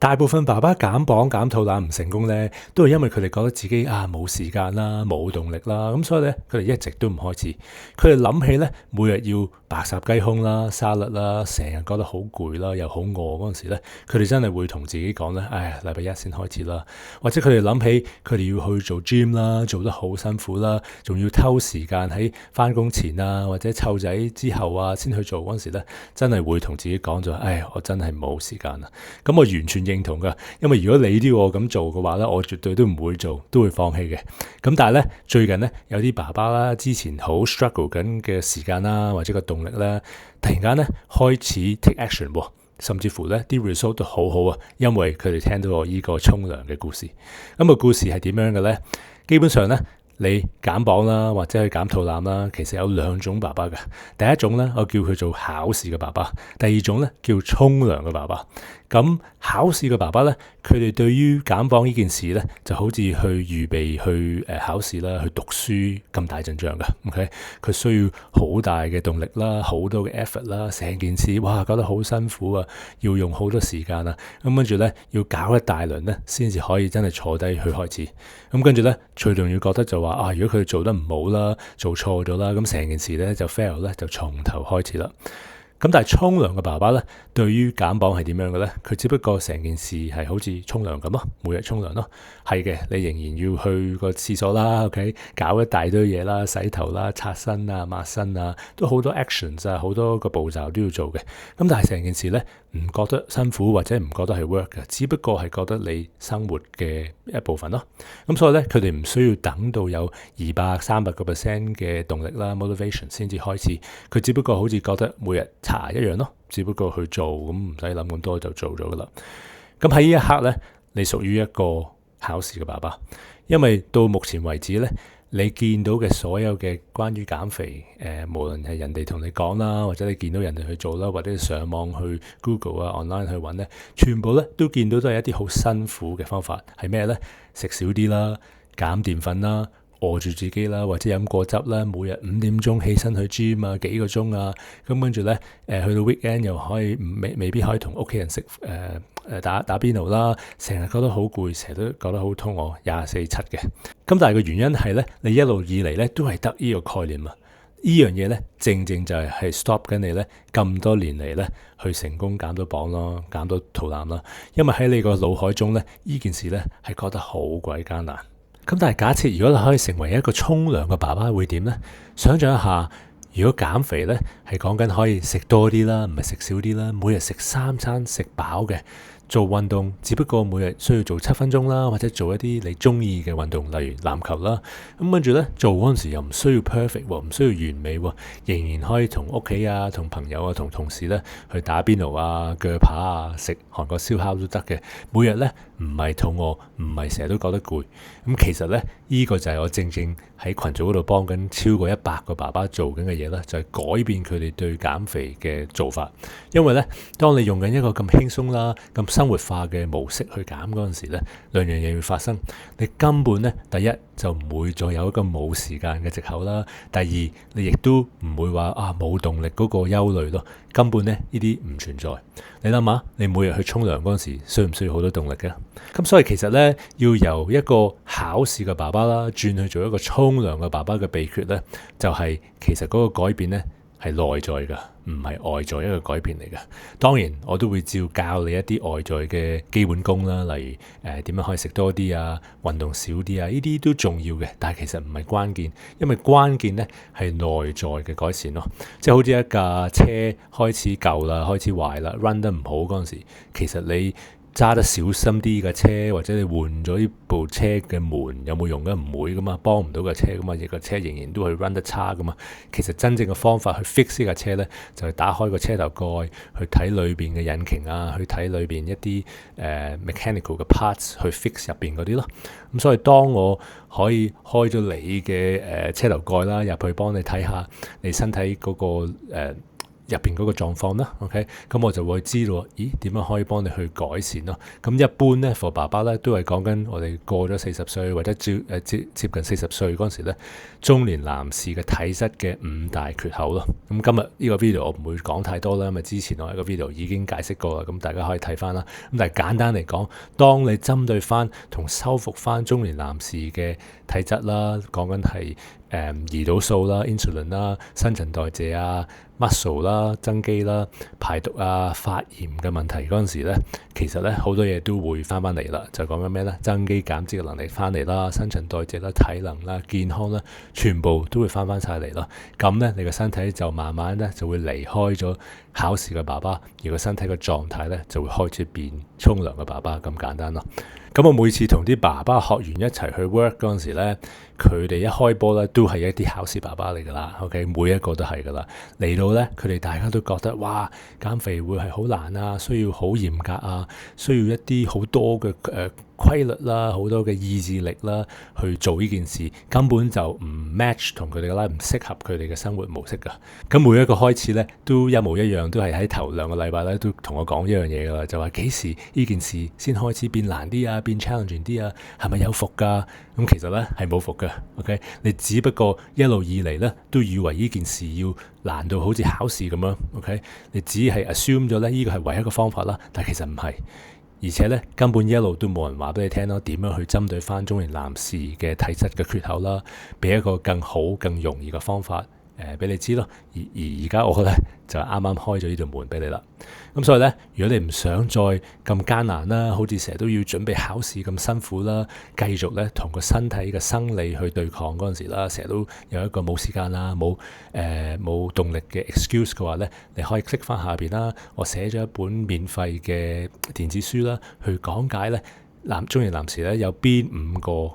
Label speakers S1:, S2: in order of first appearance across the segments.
S1: 大部分爸爸減磅減肚腩唔成功咧，都係因為佢哋覺得自己冇時間啦、冇動力啦，咁所以咧佢哋一直都唔開始。佢哋諗起咧每日要白烚雞胸啦、沙律啦，成日覺得好攰啦，又好餓嗰陣時咧，佢哋真係會同自己講咧，禮拜一先開始啦。或者佢哋諗起佢哋要去做 gym 啦，做得好辛苦啦，仲要偷時間喺返工前或者湊仔之後先去做嗰陣時咧，真係會同自己講咗，我真係冇時間啦。咁我完全認同噶，因為如果你都要我咁做嘅話咧，我絕對都唔會做，都會放棄嘅。咁但係咧，最近咧有啲爸爸啦，之前好 struggle 緊嘅時間啦，或者個動力咧，突然間咧開始 take action，甚至乎咧啲 result 都好好啊，因為佢哋聽到我依個沖涼嘅故事。咁個故事係點樣嘅咧？基本上咧，你減磅啦，或者去減肚腩啦，其實有兩種爸爸嘅。第一種咧，我叫佢做考試嘅爸爸；第二種咧，叫沖涼嘅爸爸。咁考試嘅爸爸咧，佢哋對於減磅呢件事咧，就好似去預備去考試啦，去讀書咁大陣仗嘅。OK，佢需要好大嘅動力啦，好多嘅 effort 啦，成件事哇覺得好辛苦啊，要用好多時間啊。咁跟住咧，要搞一大輪咧，先至可以真係坐低去開始。咁跟住咧，最重要覺得就話如果佢做得唔好啦，做錯咗啦，咁成件事咧就 fail 咧，就從頭開始啦。咁但係沖涼嘅爸爸咧，對於減磅係點樣嘅咧？佢只不過成件事係好似沖涼咁咯，每日沖涼咯。係嘅，你仍然要去個廁所啦 ，OK， 搞一大堆嘢啦，洗頭啦、擦身啊、抹身啊，都好多 actions 啊，好多個步驟都要做嘅。咁但係成件事咧，唔覺得辛苦或者唔覺得係 work 嘅，只不過係覺得你生活嘅一部分咯。咁所以咧，佢哋唔需要等到有200-300% 嘅動力啦 motivation 先至開始，佢只不過好似覺得每日查一樣咯，只不過去做，咁唔使諗咁多就做咗噶啦。咁喺呢一刻咧，你屬於一個考試嘅爸爸，因為到目前為止咧，你見到嘅所有嘅關於減肥，無論係人哋同你講啦，或者你見到人哋去做啦，或者上網去 Google online 去揾咧，全部咧都見到都係一啲好辛苦嘅方法，係咩咧？食少啲啦，減澱粉啦，餓住自己啦，或者飲果汁啦，每日5點鐘起身去 gym 幾個鐘啊，咁跟住咧去到 weekend 又可以未必可以同屋企人食打邊爐啦，成日覺得好攰，成日都覺得好肚餓，24/7嘅。咁但係個原因係咧，你一路以嚟咧都係得呢個概念啊，呢樣嘢咧正正就係 stop 緊你咧咁多年嚟咧去成功減到磅咯，減到肚腩啦，因為喺你個腦海中咧呢件事咧係覺得好鬼艱難。咁但係假設如果你可以成為一個沖涼嘅爸爸會點呢？想象一下，如果減肥呢係講緊可以食多啲啦，唔係食少啲啦，每日食3餐食飽嘅，做運動只不過每日需要做7分鐘啦，或者做一啲你中意嘅運動，例如籃球啦。咁跟住呢，做嗰陣時又唔需要 perfect 喎，唔需要完美喎，仍然可以同屋企同朋友同同事呢去打邊爐鋸扒食韓國燒烤都得嘅。每日呢唔係肚餓，唔係成日都覺得攰。咁其實呢，呢個就係我正正喺群組嗰度幫緊超過100個爸爸做緊嘅嘢啦，就係改變佢哋對減肥嘅做法。因為呢，當你用緊一個咁輕鬆啦、咁生活化嘅模式去減嗰陣時呢，兩樣嘢會發生。你根本呢，第一就唔會再有一個冇時間嘅藉口啦。第二，你亦都唔會話冇動力嗰個憂慮咯。根本呢，呢啲唔存在。你諗下，你每日去沖涼嗰陣時，需唔需要好多動力嘅？咁所以其實呢，要由一個考試嘅爸爸啦，轉去做一個沖涼嘅爸爸嘅秘訣呢，就係其實嗰個改變呢係內在㗎，唔係外在一個改變嚟㗎。當然我都會照教你一啲外在嘅基本功啦，例如點樣可以食多啲啊，運動少啲啊，呢啲都重要嘅。但係其實唔係關鍵，因為關鍵呢係內在嘅改善咯。即係好似一架車開始舊啦，開始壞啦，run 得唔好嗰陣時，其實你揸得小心啲嘅車，或者你換咗呢部車嘅門有冇用嘅？唔會噶嘛，幫唔到架車噶嘛，亦個車仍然都係 run 得差噶嘛。其實真正嘅方法去 fix 呢架車呢，就係打開個車頭蓋，去睇裏邊嘅引擎啊，去睇裏邊一啲mechanical 嘅 parts 去 fix 入邊嗰啲咯。咁所以當我可以開咗你嘅車頭蓋啦，入去幫你睇下你身體嗰個入邊嗰個狀況啦。OK，咁我就會知道，咦，點樣可以幫你去改善咯。咁一般咧，for 爸爸咧都係講緊我哋過咗40歲或者接近40歲嗰陣時咧，中年男士嘅體質嘅5大缺口咯。咁今日呢個 video 我唔會講太多啦，因為之前我喺個 video 已經解釋過啦，咁大家可以睇翻啦。咁但係簡單嚟講，當你針對翻同修復翻中年男士嘅體質啦，講緊係胰島素啦、insulin 啦、新陳代謝啊、muscle 啦、增肌啦、排毒啊、發炎嘅問題嗰陣時咧，其實咧好多嘢都會翻嚟啦。就講緊咩咧？增肌減脂嘅能力翻嚟啦，新陳代謝啦、體能啦、健康啦，全部都會翻晒嚟咯。咁咧，你個身體就慢慢咧就會離開咗考試嘅爸爸，而個身體嘅狀態咧就會開始變沖涼嘅爸爸咁簡單咯。咁我每次同啲爸爸學員一齊去 work 嗰陣時咧，佢哋一開波咧都係一啲考試爸爸嚟噶啦。OK， 每一個都係噶啦。嚟到咧，佢哋大家都覺得哇，減肥會係好難啊，需要好嚴格啊，需要一啲好多嘅規律啦，好多嘅意志力啦，去做呢件事，根本就唔 match 同佢哋啦，唔適合佢哋嘅生活模式噶。咁每一個開始咧都一模一樣，都係喺頭2個禮拜咧都同我講一樣嘢噶啦，就話幾時呢件事先開始變難啲啊，變 challenging 啲啊，係咪有伏噶？咁其實咧係冇伏嘅。OK， 你只不過一路以嚟咧都以為呢件事要難到好似考試咁樣。OK， 你只係 assume 咗咧呢個係唯一嘅方法啦，但其實唔係。而且咧，根本一路都冇人話俾你聽咯，點樣去針對翻中年男士嘅體質嘅缺口啦，俾一個更好、更容易嘅方法俾你知咯。而家我咧就啱啱開咗呢道門俾你啦。咁所以咧，如果你唔想再咁艱難啦，好似成日都要準備考試咁辛苦啦，繼續咧同個身體嘅生理去對抗嗰陣時啦，成日都有一個冇時間啦、冇動力嘅 excuse 嘅話咧，你可以 click 翻下邊啦。我寫咗一本免費嘅電子書啦，去講解咧中年男士咧有邊5個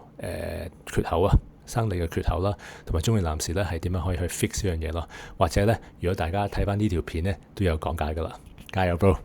S1: 缺口啊，生理嘅缺口啦，同埋中年男士咧係點樣可以去 fix 呢樣嘢咯。或者咧，如果大家睇翻呢條片咧，都有講解噶啦。加油 bro！